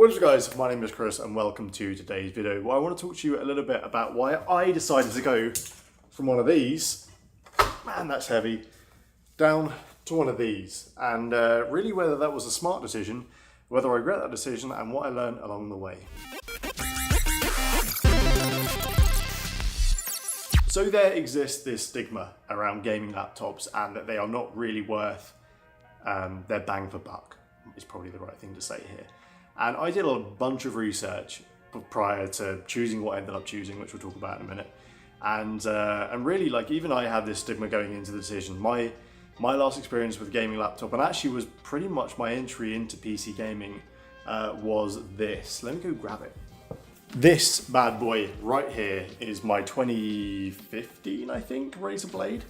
What is up guys, my name is Chris and welcome to today's video. Well, I want to talk to you a little bit about why I decided to go from one of these, man that's heavy, down to one of these. And really whether that was a smart decision, whether I regret that decision and what I learned along the way. So there exists this stigma around gaming laptops and that they are not really worth their bang for buck, is probably the right thing to say here. And I did a bunch of research prior to choosing what I ended up choosing, which we'll talk about in a minute. And really, like, even I had this stigma going into the decision. My last experience with a gaming laptop, and actually was pretty much my entry into PC gaming, was this. Let me go grab it. This bad boy right here is my 2015, I think, Razer Blade.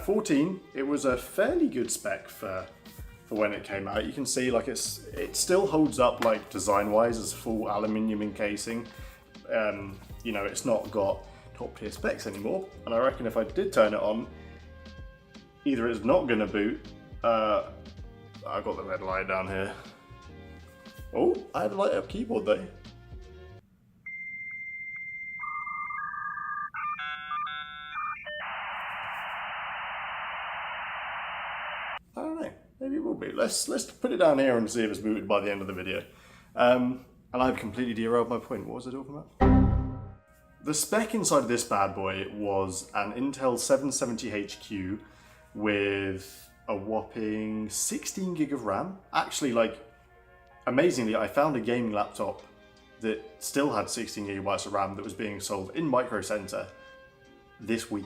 14. It was a fairly good spec for when it came out. You can see like it still holds up like design wise as full aluminium encasing. You know, it's not got top tier specs anymore, and I reckon if I did turn it on, either it's not gonna boot. I got the red light down here. Oh, I have a light up keyboard though. I don't know. Maybe it will be. Let's put it down here and see if it's booted by the end of the video. And I've completely derailed my point. What was I talking about? The spec inside of this bad boy was an Intel 770HQ with a whopping 16 gig of RAM. Actually, like, amazingly, I found a gaming laptop that still had 16 gigabytes of RAM that was being sold in Micro Center this week.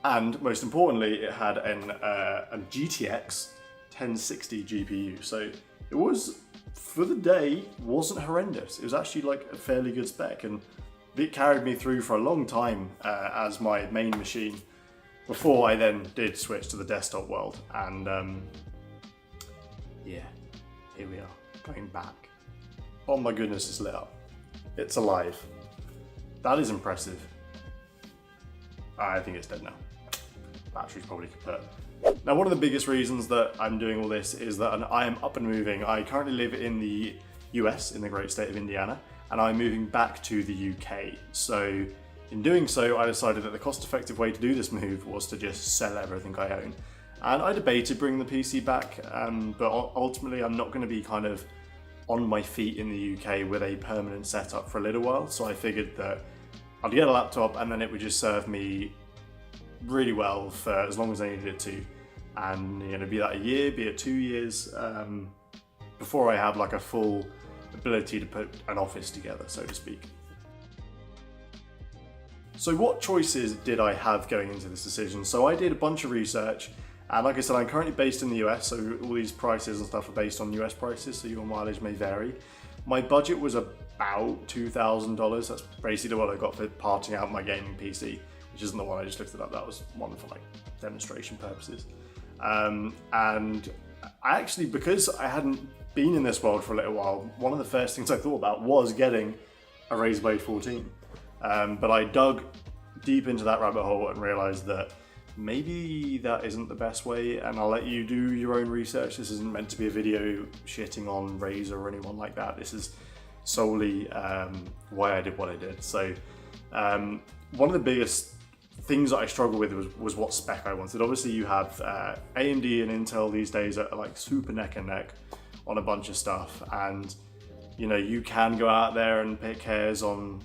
And most importantly, it had a GTX 1060 GPU. So it was, for the day, wasn't horrendous. It was actually like a fairly good spec, and it carried me through for a long time as my main machine before I then did switch to the desktop world. And yeah, here we are, going back. Oh my goodness, it's lit up. It's alive. That is impressive. I think it's dead now. Battery's probably kaput. Now, one of the biggest reasons that I'm doing all this is that I am up and moving. I currently live in the US, in the great state of Indiana, and I'm moving back to the UK. So in doing so, I decided that the cost-effective way to do this move was to just sell everything I own. And I debated bringing the PC back, but ultimately I'm not going to be kind of on my feet in the UK with a permanent setup for a little while. So I figured that I'd get a laptop and then it would just serve me really well for as long as I needed it to, and you know, be that a year, be it 2 years, before I have like a full ability to put an office together, so to speak. So what choices did I have going into this decision? So I did a bunch of research, and like I said, I'm currently based in the US, so all these prices and stuff are based on US prices, so your mileage may vary. My budget was about $2,000. That's basically what I got for parting out my gaming PC, which isn't the one I just looked it up. That was one for like demonstration purposes. And I actually, because I hadn't been in this world for a little while, one of the first things I thought about was getting a Razer Blade 14. But I dug deep into that rabbit hole and realized that maybe that isn't the best way, and I'll let you do your own research. This isn't meant to be a video shitting on Razer or anyone like that. This is solely why I did what I did. So one of the biggest things that I struggled with was what spec I wanted. Obviously you have AMD and Intel these days are like super neck and neck on a bunch of stuff, and you know, you can go out there and pick hairs on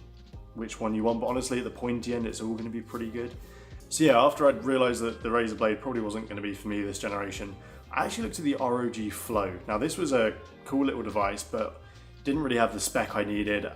which one you want, but honestly at the pointy end it's all going to be pretty good. So yeah, after I'd realised that the Razer Blade probably wasn't going to be for me this generation, I actually looked at the ROG Flow. Now this was a cool little device, but didn't really have the spec I needed,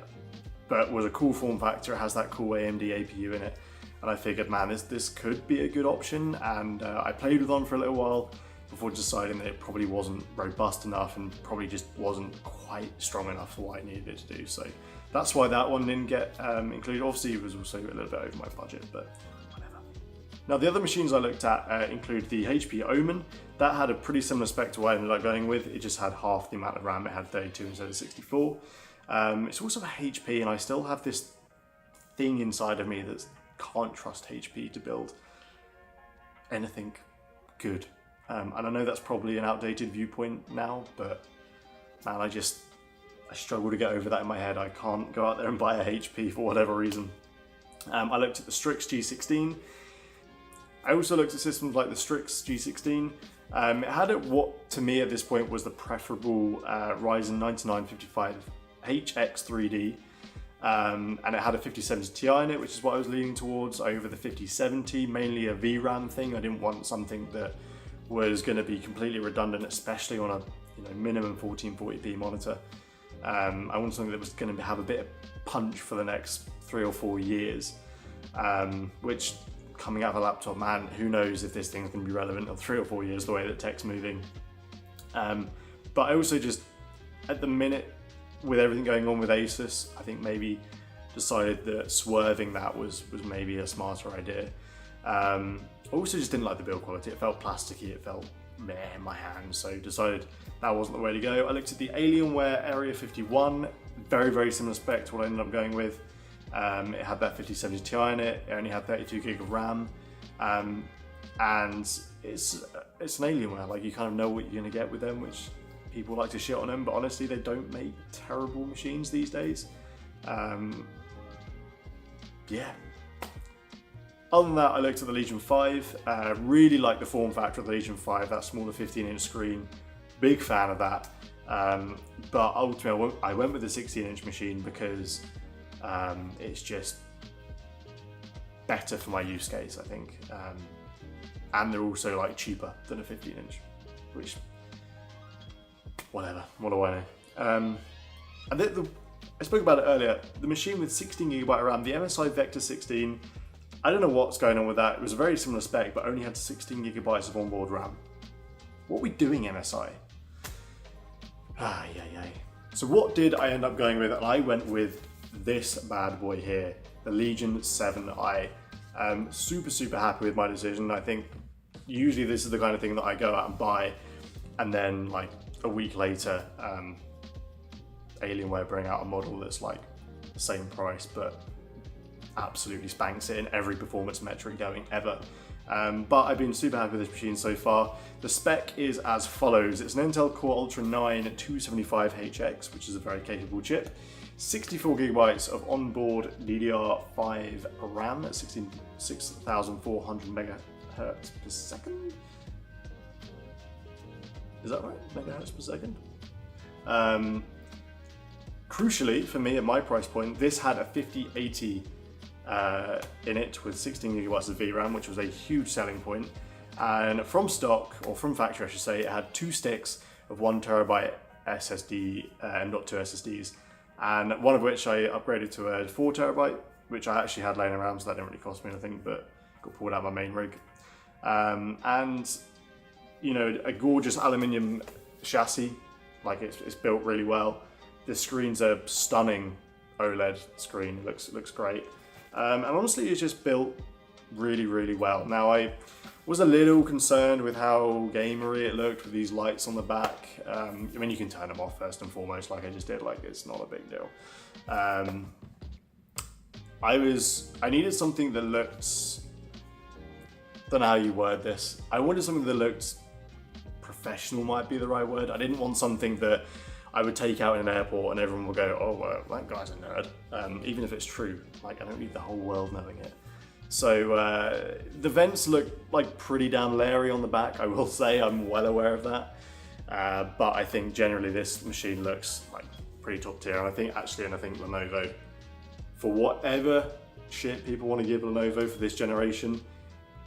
but was a cool form factor. It has that cool AMD APU in it. And I figured, man, this could be a good option, and I played with it for a little while before deciding that it probably wasn't robust enough and probably just wasn't quite strong enough for what I needed it to do. So that's why that one didn't get included. Obviously it was also a little bit over my budget, but whatever. Now the other machines I looked at include the HP Omen. That had a pretty similar spec to what I ended up going with. It just had half the amount of RAM. It had 32 instead of 64. It's also a HP, and I still have this thing inside of me that can't trust HP to build anything good. And I know that's probably an outdated viewpoint now, but man, I struggle to get over that in my head. I can't go out there and buy a HP for whatever reason. I looked at the Strix G16. I also looked at systems like the Strix G16. It had what to me at this point was the preferable Ryzen 9955 HX3D, and it had a 5070 Ti in it, which is what I was leaning towards over the 5070, mainly a VRAM thing. I didn't want something that was going to be completely redundant, especially on a minimum 1440p monitor. I wanted something that was going to have a bit of punch for the next 3 or 4 years, which coming out of a laptop, man, who knows if this thing's going to be relevant in 3 or 4 years, the way that tech's moving. But I also just, at the minute, with everything going on with Asus, I think maybe decided that swerving that was maybe a smarter idea. I also just didn't like the build quality. It felt plasticky, it felt meh in my hand, so decided that wasn't the way to go. I looked at the Alienware Area 51, very, very similar spec to what I ended up going with. It had that 5070 Ti in it, it only had 32 gig of RAM, and it's an Alienware, like you kind of know what you're going to get with them, which people like to shit on them, but honestly they don't make terrible machines these days. Yeah. Other than that, I looked at the Legion 5, really like the form factor of the Legion 5, that smaller 15-inch screen, big fan of that, but ultimately I went with the 16-inch machine because it's just better for my use case, I think, and they're also like cheaper than a 15-inch, which, whatever, what do I know. And I spoke about it earlier, the machine with 16GB of RAM, the MSI Vector 16, I don't know what's going on with that. It was a very similar spec, but only had 16GB of onboard RAM. What are we doing, MSI? So what did I end up going with? And I went with this bad boy here, the Legion 7i. Super, super happy with my decision. I think usually this is the kind of thing that I go out and buy, and then like a week later, Alienware bring out a model that's like the same price, but absolutely spanks it in every performance metric going ever. But I've been super happy with this machine so far. The spec is as follows. It's an Intel Core Ultra 9 275HX, which is a very capable chip. 64GB of onboard DDR5 RAM at 6,400 megahertz per second. Is that right? Megahertz per second? Crucially, for me at my price point, this had a 5080 in it with 16GB of VRAM, which was a huge selling point. And from stock, or from factory I should say, it had 2 sticks of 1TB SSD, M.2 SSDs, and one of which I upgraded to a 4TB, which I actually had laying around, so that didn't really cost me anything, but got pulled out of my main rig. And you know, a gorgeous aluminium chassis, like it's built really well. The screen's a stunning OLED screen, it looks great. And honestly, it's just built really, really well. Now, I was a little concerned with how gamery it looked with these lights on the back. I mean, you can turn them off first and foremost, like I just did, like it's not a big deal. I needed something that looked, don't know how you word this. I wanted something that looked professional, might be the right word. I didn't want something that I would take out in an airport and everyone will go, oh, well, that guy's a nerd. Even if it's true, like I don't need the whole world knowing it. So the vents look like pretty damn leery on the back, I will say, I'm well aware of that. But I think generally this machine looks like pretty top tier. And I think Lenovo, for whatever shit people want to give Lenovo for this generation,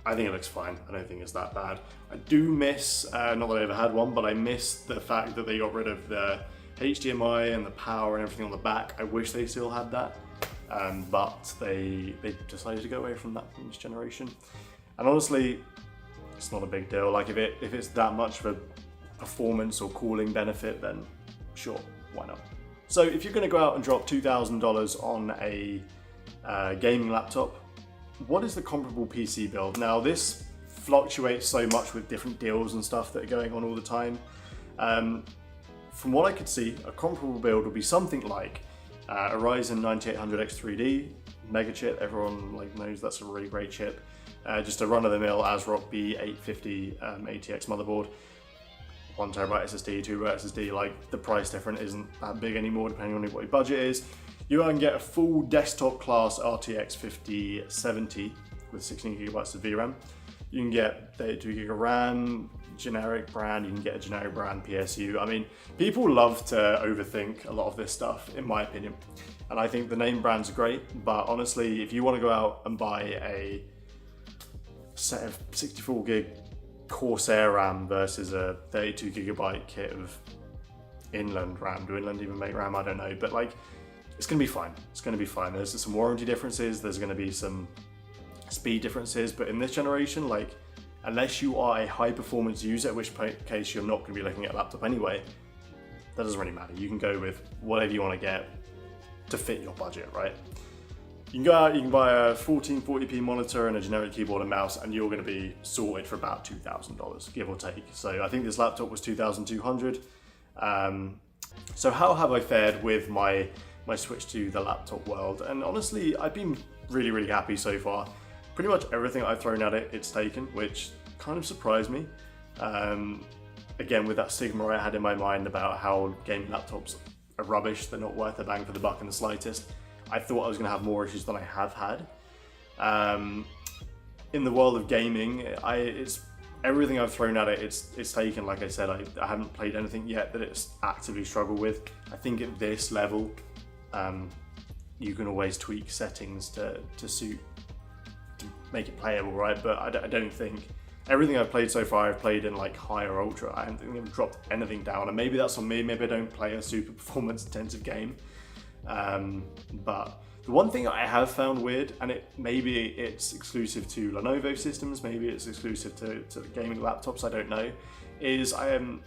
I think it looks fine. I don't think it's that bad. I do miss, not that I ever had one, but I miss the fact that they got rid of the HDMI and the power and everything on the back. I wish they still had that, but they decided to go away from that from this generation. And honestly, it's not a big deal. Like if it's that much of a performance or cooling benefit, then sure, why not? So if you're going to go out and drop $2,000 on a gaming laptop, what is the comparable PC build? Now this fluctuates so much with different deals and stuff that are going on all the time. From what I could see, a comparable build would be something like a Ryzen 9800X3D mega chip. Everyone knows that's a really great chip. Just a run-of-the-mill ASRock B850 ATX motherboard. 1TB SSD, 2TB SSD, like the price difference isn't that big anymore depending on what your budget is. You can get a full desktop class RTX 5070 with 16GB of VRAM. You can get 32GB of RAM, generic brand, you can get a generic brand PSU. I mean, people love to overthink a lot of this stuff, in my opinion. And I think the name brands are great, but honestly, if you want to go out and buy a set of 64GB Corsair RAM versus a 32GB kit of Inland RAM, do Inland even make RAM? I don't know, but like, it's gonna be fine. It's gonna be fine. There's some warranty differences, there's gonna be some speed differences, but in this generation, like, unless you are a high performance user, in which case you're not gonna be looking at a laptop anyway, that doesn't really matter. You can go with whatever you wanna get to fit your budget, right? You can go out, you can buy a 1440p monitor and a generic keyboard and mouse, and you're gonna be sorted for about $2,000, give or take. So I think this laptop was $2,200. So how have I fared with my switch to the laptop world? And honestly, I've been really happy so far. Pretty much everything I've thrown at it, it's taken, which kind of surprised me. Again, with that stigma I had in my mind about how gaming laptops are rubbish, they're not worth the bang for the buck in the slightest. I thought I was going to have more issues than I have had. In the world of gaming, it's everything I've thrown at it, it's taken. Like I said, I haven't played anything yet that it's actively struggled with. I think at this level, you can always tweak settings to make it playable, right? But I don't think everything I've played so far, I've played in like high or ultra. I don't think I've dropped anything down, and maybe that's on me. Maybe I don't play a super performance intensive game. But the one thing I have found weird, and maybe it's exclusive to Lenovo systems, maybe it's exclusive to gaming laptops, I don't know, is the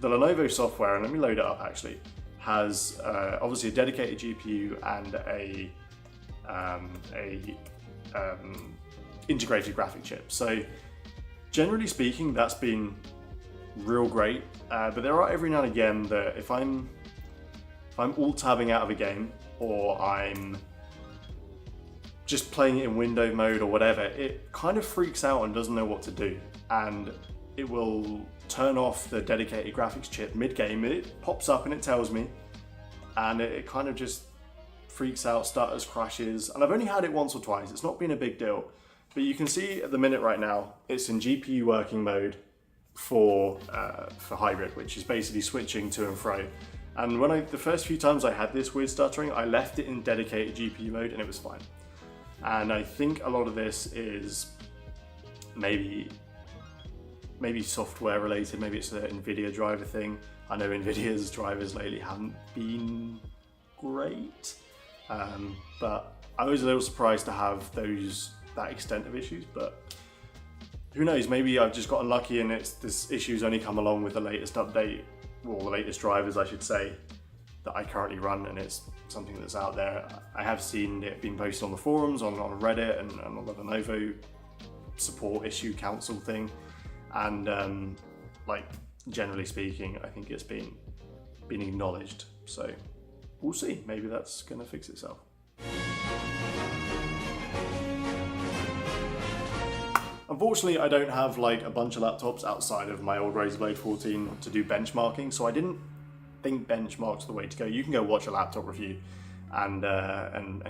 Lenovo software, and let me load it up actually, has obviously a dedicated GPU and a integrated graphic chip. So generally speaking, that's been real great, but there are every now and again that if I'm alt-tabbing out of a game, or I'm just playing it in window mode or whatever, it kind of freaks out and doesn't know what to do. And it will turn off the dedicated graphics chip mid-game, it pops up and it tells me, and it kind of just freaks out, stutters, crashes. And I've only had it once or twice, it's not been a big deal. But you can see at the minute right now, it's in GPU working mode for hybrid, which is basically switching to and fro. And the first few times I had this weird stuttering, I left it in dedicated GPU mode and it was fine. And I think a lot of this is maybe software related, maybe it's an NVIDIA driver thing. I know NVIDIA's drivers lately haven't been great, but I was a little surprised to have that extent of issues, but who knows, maybe I've just got unlucky and this issue's only come along with the latest update, or the latest drivers I should say, that I currently run, and it's something that's out there. I have seen it being posted on the forums, on Reddit, and on the Lenovo support issue council thing, and like generally speaking, I think it's been acknowledged. So we'll see, maybe that's gonna fix itself. Unfortunately, I don't have like a bunch of laptops outside of my old Razer Blade 14 to do benchmarking, so I didn't think benchmarks the way to go. You can go watch a laptop review and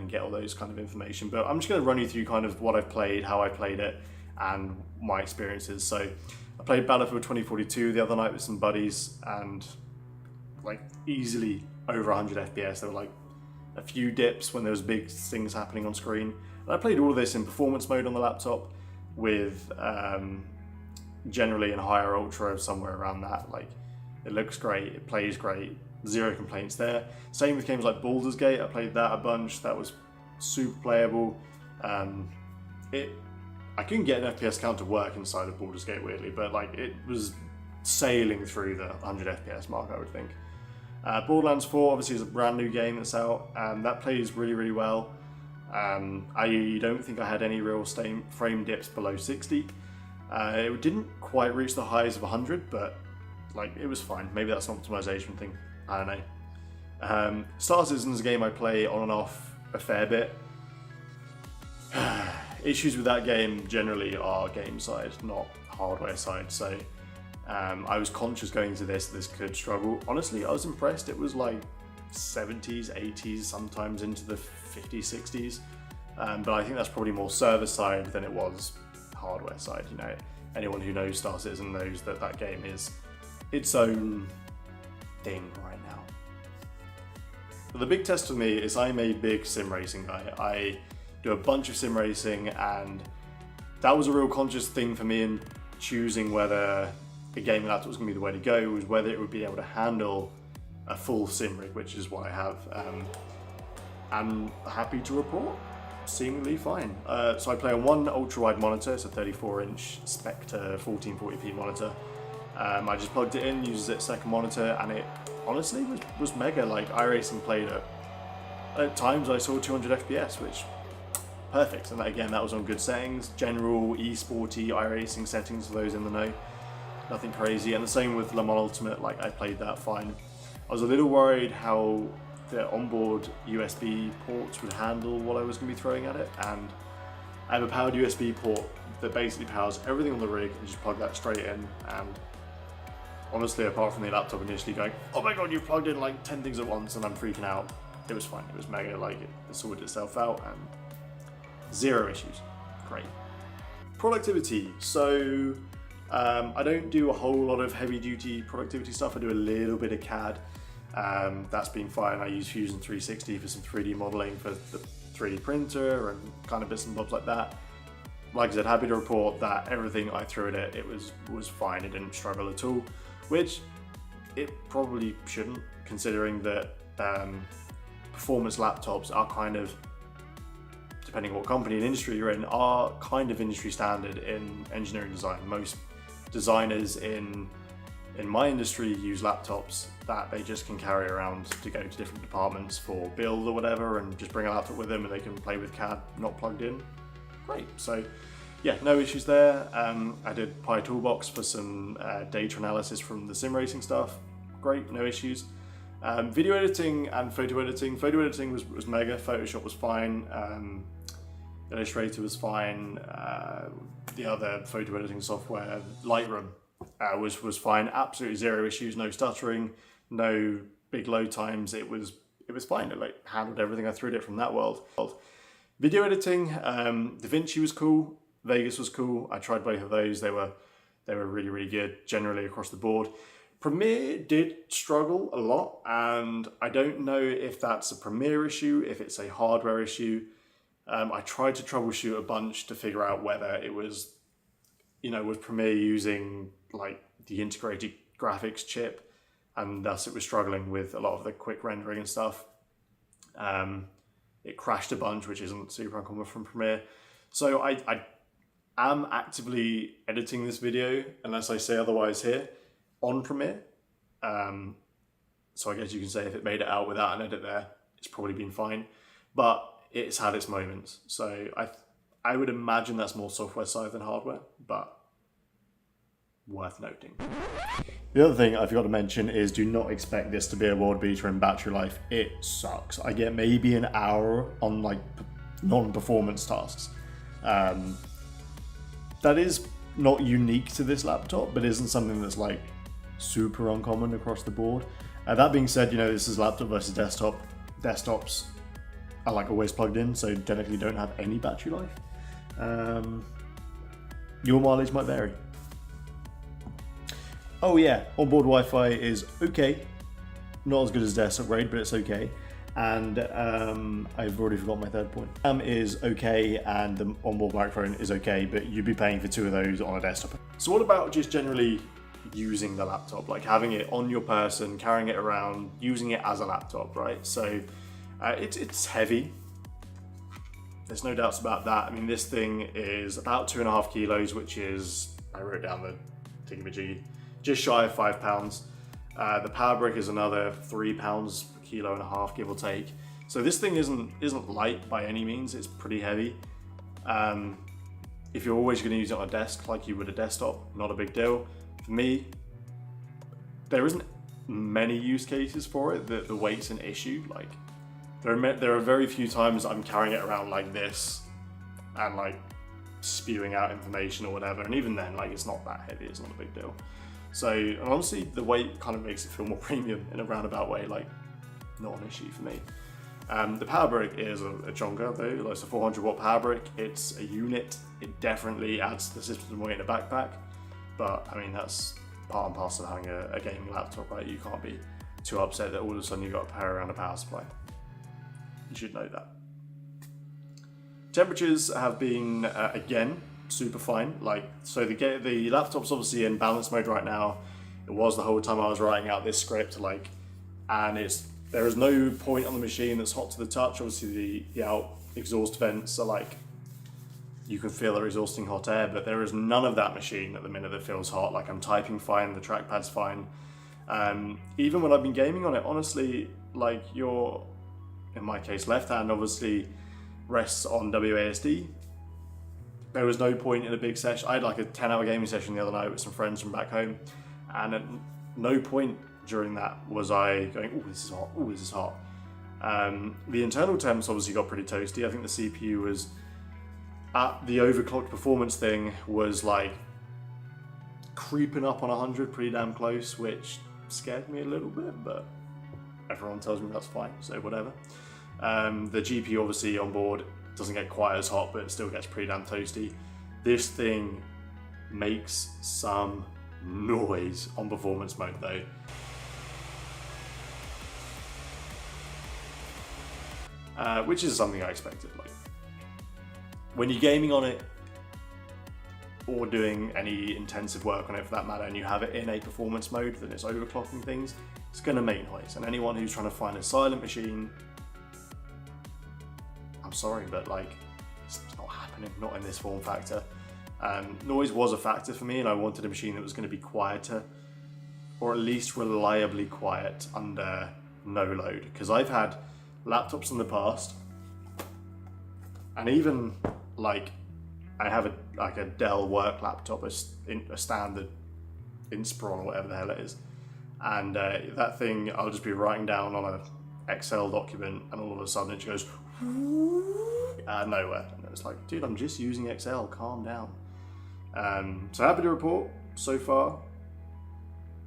get all those kind of information, but I'm just going to run you through kind of what I've played, how I played it, and my experiences. So I played Battlefield 2042 the other night with some buddies, and like easily over 100 FPS. There were like a few dips when there was big things happening on screen. And I played all of this in performance mode on the laptop, with generally in higher ultra, somewhere around that. Like, it looks great, it plays great, zero complaints there. Same with games like Baldur's Gate. I played that a bunch, that was super playable. I couldn't get an FPS count to work inside of Baldur's Gate, weirdly, but like it was sailing through the 100 FPS mark, I would think. Borderlands 4 obviously is a brand new game that's out, and that plays really well. I don't think I had any real frame dips below 60. It didn't quite reach the highs of 100, but like it was fine. Maybe that's an optimization thing, I don't know. Star Citizen is a game I play on and off a fair bit. Issues with that game generally are game side, not hardware side, so I was conscious going into this could struggle. Honestly, I was impressed. It was like 70s, 80s, sometimes into the 50s, 60s. But I think that's probably more server side than it was hardware side. You know, anyone who knows Star Citizen knows that that game is its own thing right now. But the big test for me is I'm a big sim racing guy. I do a bunch of sim racing, and that was a real conscious thing for me in choosing whether a gaming laptop was going to be the way to go, was whether it would be able to handle a full sim rig, which is what I have. I'm happy to report, seemingly fine. So I play on one ultra-wide monitor, it's a 34-inch Spectre 1440p monitor. I just plugged it in, uses its second monitor, and it honestly was mega. Like, iRacing played at times I saw 200 FPS, which perfect. And again, that was on good settings, general esporty iRacing settings for those in the know. Nothing crazy. And the same with Le Mans Ultimate, like I played that fine. I was a little worried how the onboard USB ports would handle what I was going to be throwing at it, and I have a powered USB port that basically powers everything on the rig, and just plug that straight in. And honestly, apart from the laptop initially going, oh my god, you've plugged in like 10 things at once, and I'm freaking out, it was fine. It was mega. Like, it sorted itself out and zero issues. Great. Productivity. So I don't do a whole lot of heavy duty productivity stuff. I do a little bit of CAD. That's been fine. I use Fusion 360 for some 3D modeling for the 3D printer and kind of bits and bobs like that. Like I said, happy to report that everything I threw at it, it was fine. It didn't struggle at all, which it probably shouldn't, considering that performance laptops are kind of, depending on what company and industry you're in, are kind of industry standard in engineering design. Most designers in my industry use laptops that they just can carry around to go to different departments for build or whatever, and just bring a laptop with them and they can play with CAD not plugged in. Great. So yeah, no issues there. I did Pi Toolbox for some data analysis from the sim racing stuff. Great, no issues. Video editing and photo editing. Photo editing was mega. Photoshop was fine. Illustrator was fine. The other photo editing software, Lightroom, was fine. Absolutely zero issues. No stuttering. No big load times. It was fine. It like handled everything I threw at it from that world. Video editing. DaVinci was cool. Vegas was cool. I tried both of those. They were really, really good generally across the board. Premiere did struggle a lot, and I don't know if that's a Premiere issue, if it's a hardware issue. I tried to troubleshoot a bunch to figure out whether it was, was Premiere using like the integrated graphics chip, and thus it was struggling with a lot of the quick rendering and stuff. It crashed a bunch, which isn't super uncommon from Premiere. So I am actively editing this video, unless I say otherwise here, on Premiere. So I guess you can say if it made it out without an edit there, it's probably been fine. But it's had its moments. So I would imagine that's more software side than hardware, but worth noting. The other thing I forgot to mention is do not expect this to be a world beater in battery life. It sucks. I get maybe an hour on like non-performance tasks. That is not unique to this laptop, but isn't something that's like super uncommon across the board. That being said, this is laptop versus desktop. Desktops are like always plugged in, so technically don't have any battery life. Your mileage might vary. Oh yeah, onboard Wi-Fi is okay. Not as good as desktop grade, but it's okay. And I've already forgotten my third point. Is okay, and the onboard microphone is okay, but you'd be paying for two of those on a desktop. So what about just generally using the laptop, like having it on your person, carrying it around, using it as a laptop, right? So it's heavy. There's no doubts about that. I mean, this thing is about 2.5 kilos, which is, I wrote down the thingamajiggy, just shy of 5 pounds. The power brick is another 3 pounds, 1.5 kilos, give or take. So this thing isn't light by any means. It's pretty heavy. If you're always going to use it on a desk like you would a desktop, not a big deal. For me, there isn't many use cases for it. The weight's an issue. Like there are very few times I'm carrying it around like this and like spewing out information or whatever. And even then, like, it's not that heavy. It's not a big deal. So, and honestly, the weight kind of makes it feel more premium in a roundabout way, like not an issue for me. The power brick is a chonker though, like it's a 400 watt power brick. It's a unit. It definitely adds to the system weight in a backpack, but I mean, that's part and parcel of having a gaming laptop, right? You can't be too upset that all of a sudden you've got to power around a power supply. You should know that. Temperatures have been, again, super fine. Like, so the laptop's obviously in balance mode right now. It was the whole time I was writing out this script, like, and there is no point on the machine that's hot to the touch. Obviously the out exhaust vents are like, you can feel they're exhausting hot air, but there is none of that machine at the minute that feels hot. Like, I'm typing fine, the trackpad's fine. Even when I've been gaming on it, honestly, like in my case, left hand obviously rests on WASD. There was no point in a big session. I had like a 10-hour gaming session the other night with some friends from back home, and at no point during that was I going, oh, this is hot, oh, this is hot. The internal temps obviously got pretty toasty. I think the CPU was, at the overclocked performance thing, was like creeping up on 100, pretty damn close, which scared me a little bit, but everyone tells me that's fine, so whatever. The GPU obviously on board doesn't get quite as hot, but it still gets pretty damn toasty. This thing makes some noise on performance mode though. Which is something I expected. Like, when you're gaming on it or doing any intensive work on it for that matter, and you have it in a performance mode, then it's overclocking things, it's going to make noise. And anyone who's trying to find a silent machine, I'm sorry, but like, it's not happening, not in this form factor. Noise was a factor for me, and I wanted a machine that was going to be quieter, or at least reliably quiet under no load. Because I've had laptops in the past, and even like, I have a Dell work laptop, a standard Inspiron or whatever the hell it is, and that thing, I'll just be writing down on an Excel document, and all of a sudden it just goes out of nowhere, and it's like, dude, I'm just using Excel, calm down. So happy to report, so far,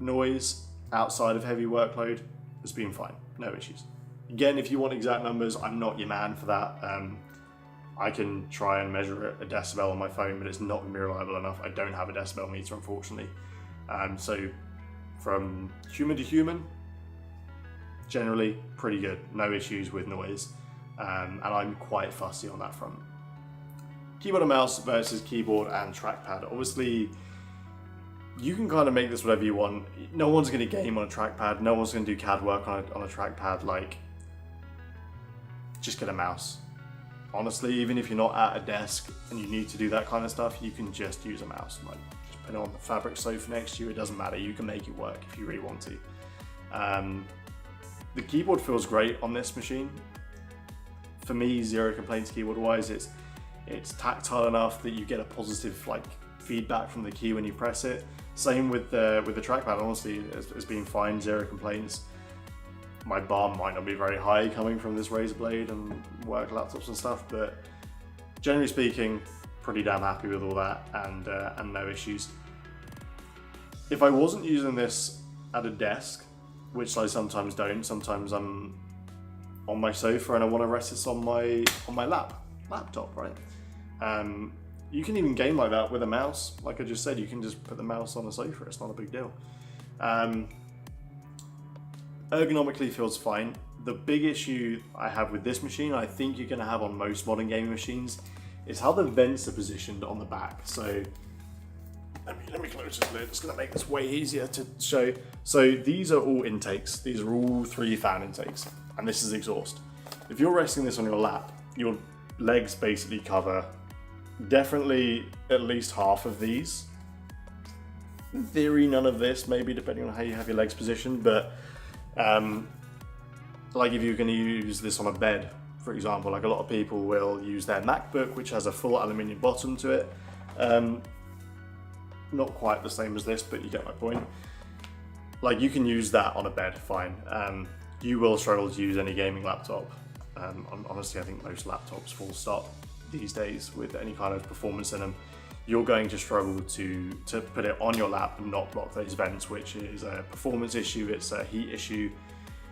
noise outside of heavy workload has been fine, no issues. Again, if you want exact numbers, I'm not your man for that. I can try and measure a decibel on my phone, but it's not going to be reliable enough. I don't have a decibel meter, unfortunately. So from human to human, generally pretty good. No issues with noise. And I'm quite fussy on that front. Keyboard and mouse versus keyboard and trackpad. Obviously, you can kind of make this whatever you want. No one's going to game on a trackpad. No one's going to do CAD work on a trackpad. Like, just get a mouse. Honestly, even if you're not at a desk and you need to do that kind of stuff, you can just use a mouse. Like, just put it on the fabric sofa next to you, it doesn't matter. You can make it work if you really want to. The keyboard feels great on this machine. For me, zero complaints keyboard-wise. It's tactile enough that you get a positive like feedback from the key when you press it. Same with the trackpad. Honestly, it's been fine, zero complaints. My bar might not be very high coming from this Razer Blade and work laptops and stuff, but generally speaking, pretty damn happy with all that, and no issues. If I wasn't using this at a desk, which I sometimes don't, sometimes I'm on my sofa and I want to rest this on my laptop, right? You can even game like that with a mouse. Like I just said, you can just put the mouse on a sofa, it's not a big deal. Ergonomically feels fine. The big issue I have with this machine, I think you're gonna have on most modern gaming machines, is how the vents are positioned on the back. So let me close this lid. It's gonna make this way easier to show. So these are all intakes. These are all 3 fan intakes, and this is exhaust. If you're resting this on your lap, your legs basically cover definitely at least half of these. In theory, none of this, maybe depending on how you have your legs positioned, but like if you're going to use this on a bed, for example, like a lot of people will use their MacBook, which has a full aluminium bottom to it. Not quite the same as this, but you get my point. Like, you can use that on a bed, fine. You will struggle to use any gaming laptop. Honestly, I think most laptops full stop these days with any kind of performance in them. you're going to struggle to put it on your lap and not block those vents, which is a performance issue, it's a heat issue.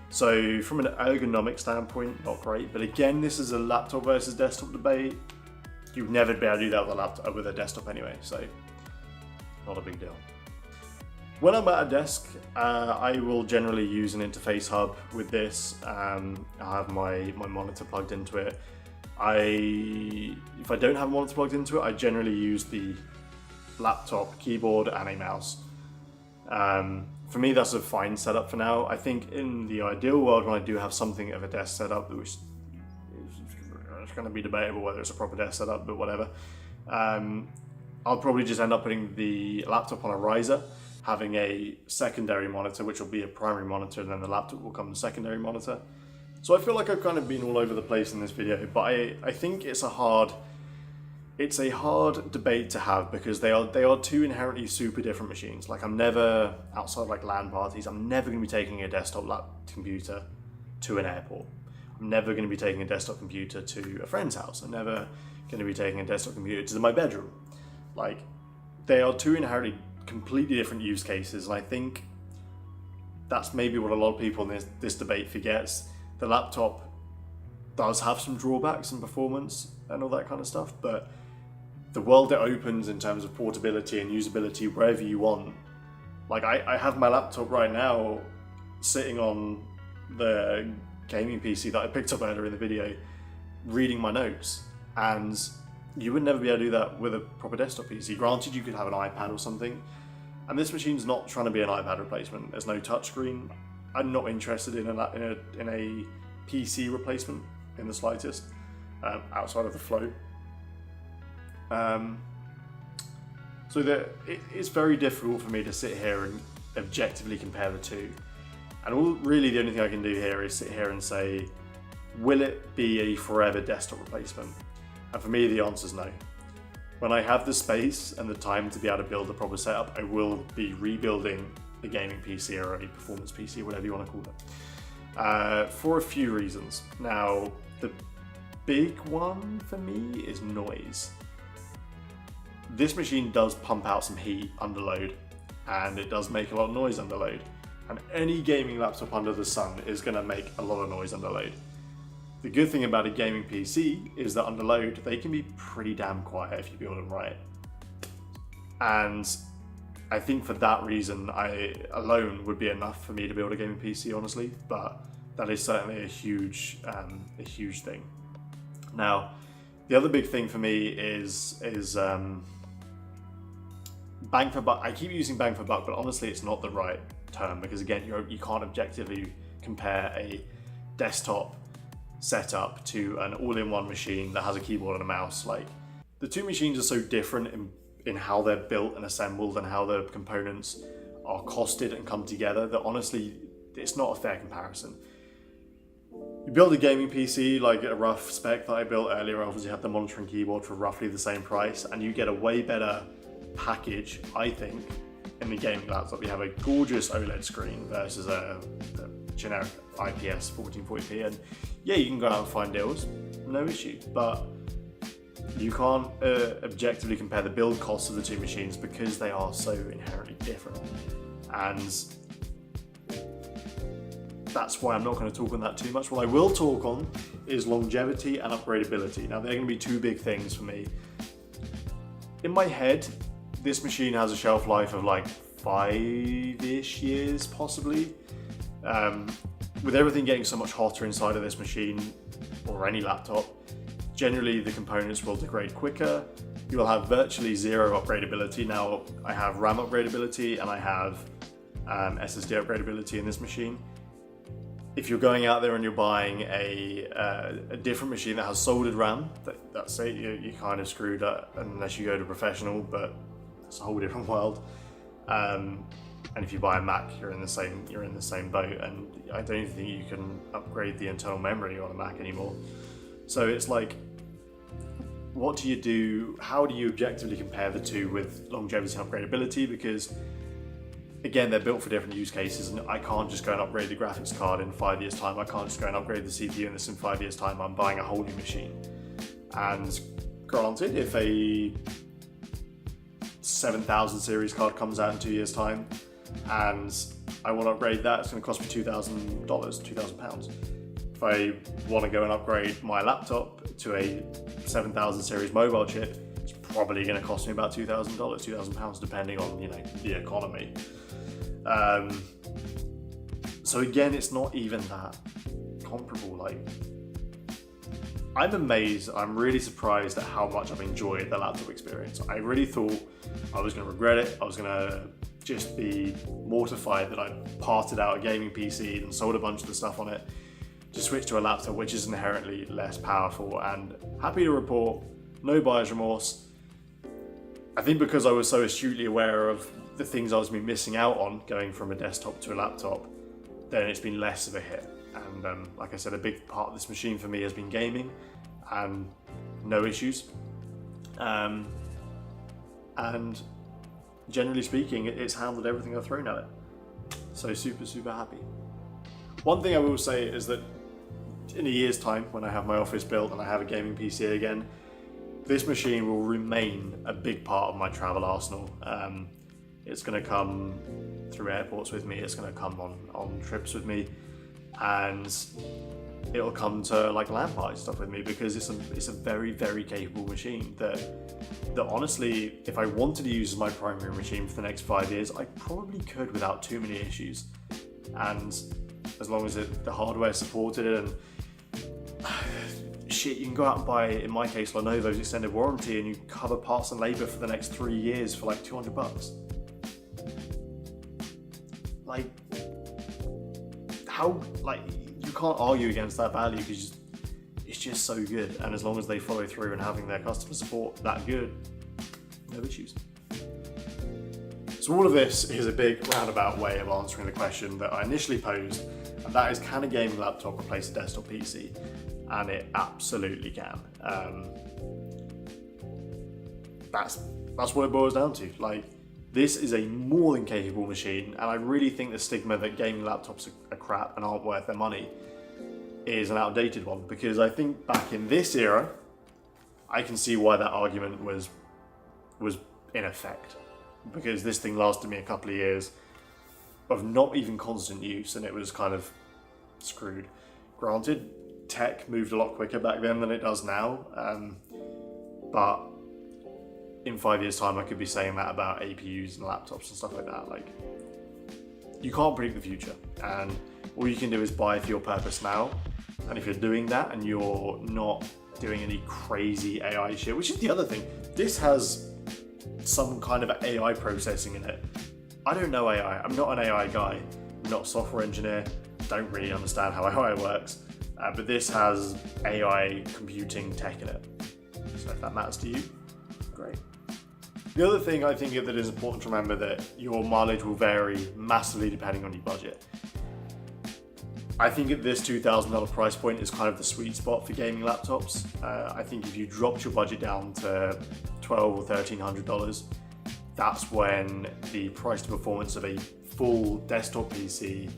So from an ergonomic standpoint, not great. But again, this is a laptop versus desktop debate. You'd never be able to do that with a laptop, with a desktop anyway, so not a big deal. When I'm at a desk, I will generally use an interface hub with this. I have my monitor plugged into it. If I don't have a monitor plugged into it, I generally use the laptop keyboard and a mouse. For me, that's a fine setup for now. I think in the ideal world, when I do have something of a desk setup, which is going to be debatable whether it's a proper desk setup, but whatever, I'll probably just end up putting the laptop on a riser, having a secondary monitor, which will be a primary monitor, and then the laptop will come the secondary monitor. So I feel like I've kind of been all over the place in this video, but I think it's a hard debate to have, because they are two inherently super different machines. Like, I'm never, outside like LAN parties, I'm never going to be taking a desktop computer to an airport. I'm never going to be taking a desktop computer to a friend's house. I'm never going to be taking a desktop computer to my bedroom. Like, they are two inherently completely different use cases, and I think that's maybe what a lot of people in this debate forgets. The laptop does have some drawbacks in performance and all that kind of stuff, but the world it opens in terms of portability and usability wherever you want. Like, I have my laptop right now sitting on the gaming PC that I picked up earlier in the video, reading my notes, and you would never be able to do that with a proper desktop PC. Granted, you could have an iPad or something, and this machine's not trying to be an iPad replacement. There's no touchscreen. I'm not interested in a PC replacement in the slightest, outside of the Flow. So it's very difficult for me to sit here and objectively compare the two. And really the only thing I can do here is sit here and say, will it be a forever desktop replacement? And for me, the answer is no. When I have the space and the time to be able to build a proper setup, I will be rebuilding a gaming PC or a performance PC, whatever you want to call it, for a few reasons. Now, the big one for me is noise. This machine does pump out some heat under load, and it does make a lot of noise under load. And any gaming laptop under the sun is going to make a lot of noise under load. The good thing about a gaming PC is that under load, they can be pretty damn quiet if you build them right. And I think for that reason, I alone would be enough for me to build a gaming PC, honestly, but that is certainly a huge thing. Now, the other big thing for me is bang for buck. I keep using bang for buck, but honestly, it's not the right term, because again, you can't objectively compare a desktop setup to an all-in-one machine that has a keyboard and a mouse. Like, the two machines are so different in how they're built and assembled and how the components are costed and come together that honestly, it's not a fair comparison. You build a gaming PC, like a rough spec that I built earlier, obviously have the monitor and keyboard for roughly the same price, and you get a way better package, I think, in the gaming laptop. You have a gorgeous OLED screen versus a generic IPS 1440p, and yeah, you can go out and find deals, no issue, but you can't objectively compare the build costs of the two machines because they are so inherently different. And that's why I'm not going to talk on that too much. What I will talk on is longevity and upgradability. Now, they're going to be two big things for me. In my head, this machine has a shelf life of like 5-ish years, possibly. With everything getting so much hotter inside of this machine, or any laptop, generally the components will degrade quicker. You will have virtually zero upgradability. Now, I have RAM upgradability and I have SSD upgradability in this machine. If you're going out there and you're buying a different machine that has soldered RAM, that's it, you're kind of screwed up unless you go to professional, but it's a whole different world. And if you buy a Mac, you're in the same boat, and I don't even think you can upgrade the internal memory on a Mac anymore. So it's like, what do you do? How do you objectively compare the two with longevity and upgradability? Because again, they're built for different use cases, and I can't just go and upgrade the graphics card in 5 years' time. I can't just go and upgrade the CPU in this in 5 years' time. I'm buying a whole new machine. And granted, if a 7000 series card comes out in 2 years time and I want to upgrade that, it's going to cost me $2,000, £2,000. If I want to go and upgrade my laptop to a 7000 series mobile chip, it's probably going to cost me about $2,000, £2,000, depending on, you know, the economy. So again, it's not even that comparable. Like, I'm amazed, I'm really surprised at how much I've enjoyed the laptop experience. I really thought I was going to regret it. I was going to just be mortified that I parted out a gaming PC and sold a bunch of the stuff on it to switch to a laptop which is inherently less powerful, and happy to report, no buyer's remorse. I think because I was so astutely aware of the things I was missing out on going from a desktop to a laptop, then it's been less of a hit. And like I said, a big part of this machine for me has been gaming, and no issues. And generally speaking, it's handled everything I've thrown at it. So super happy. One thing I will say is that in a year's time, when I have my office built and I have a gaming PC again, this machine will remain a big part of my travel arsenal. It's going to come through airports with me, it's going to come on trips with me, and it'll come to like LAN party stuff with me, because it's a very capable machine that honestly, if I wanted to use as my primary machine for the next 5 years, I probably could without too many issues. And as long as the hardware supported it, and shit, you can go out and buy, in my case, Lenovo's extended warranty, and you cover parts and labor for the next 3 years for like $200. Like, how, like, you can't argue against that value, because it's just so good. And as long as they follow through and having their customer support that good, no issues. So all of this is a big roundabout way of answering the question that I initially posed, and that is, can a gaming laptop replace a desktop PC? And it absolutely can. That's what it boils down to. Like, this is a more than capable machine, and I really think the stigma that gaming laptops are crap and aren't worth their money is an outdated one, because I think back in this era, I can see why that argument was in effect, because this thing lasted me a couple of years of not even constant use, and it was kind of screwed. Granted, tech moved a lot quicker back then than it does now, but in 5 years' time, I could be saying that about APUs and laptops and stuff like that. Like, you can't predict the future, and all you can do is buy for your purpose now. And if you're doing that and you're not doing any crazy AI shit, which is the other thing, this has some kind of AI processing in it. I don't know AI. I'm not an AI guy. I'm not a software engineer. Don't really understand how AI works. But this has AI computing tech in it. So if that matters to you, great. The other thing I think that is important to remember, that your mileage will vary massively depending on your budget. I think at this $2,000 price point is kind of the sweet spot for gaming laptops. I think if you dropped your budget down to $1,200 or $1,300, that's when the price to performance of a full desktop PC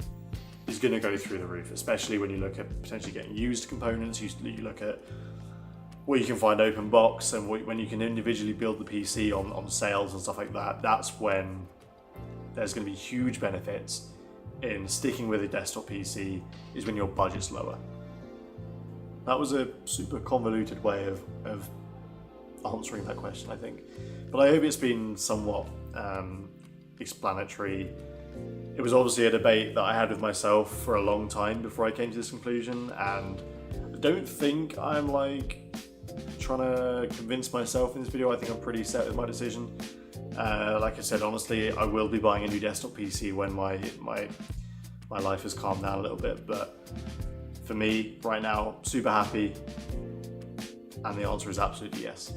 is going to go through the roof, especially when you look at potentially getting used components. You look at where you can find open box, and when you can individually build the PC on sales and stuff like that. That's when there's going to be huge benefits in sticking with a desktop PC, is when your budget's lower. That was a super convoluted way of answering that question, I think. But I hope it's been somewhat explanatory. It was obviously a debate that I had with myself for a long time before I came to this conclusion, and I don't think I'm like trying to convince myself in this video. I think I'm pretty set with my decision. Like I said, honestly, I will be buying a new desktop PC when my life has calmed down a little bit, but for me, right now, super happy, and the answer is absolutely yes.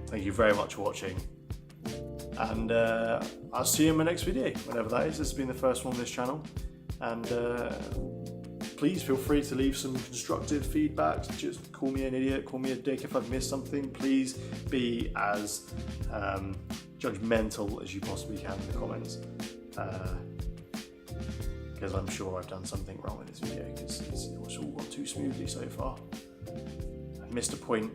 Thank you very much for watching, and I'll see you in my next video, whenever that is. This has been the first one on this channel, and please feel free to leave some constructive feedback. Just call me an idiot, call me a dick if I've missed something. Please be as judgmental as you possibly can in the comments, because I'm sure I've done something wrong in this video, because it's all gone too smoothly so far. I missed a point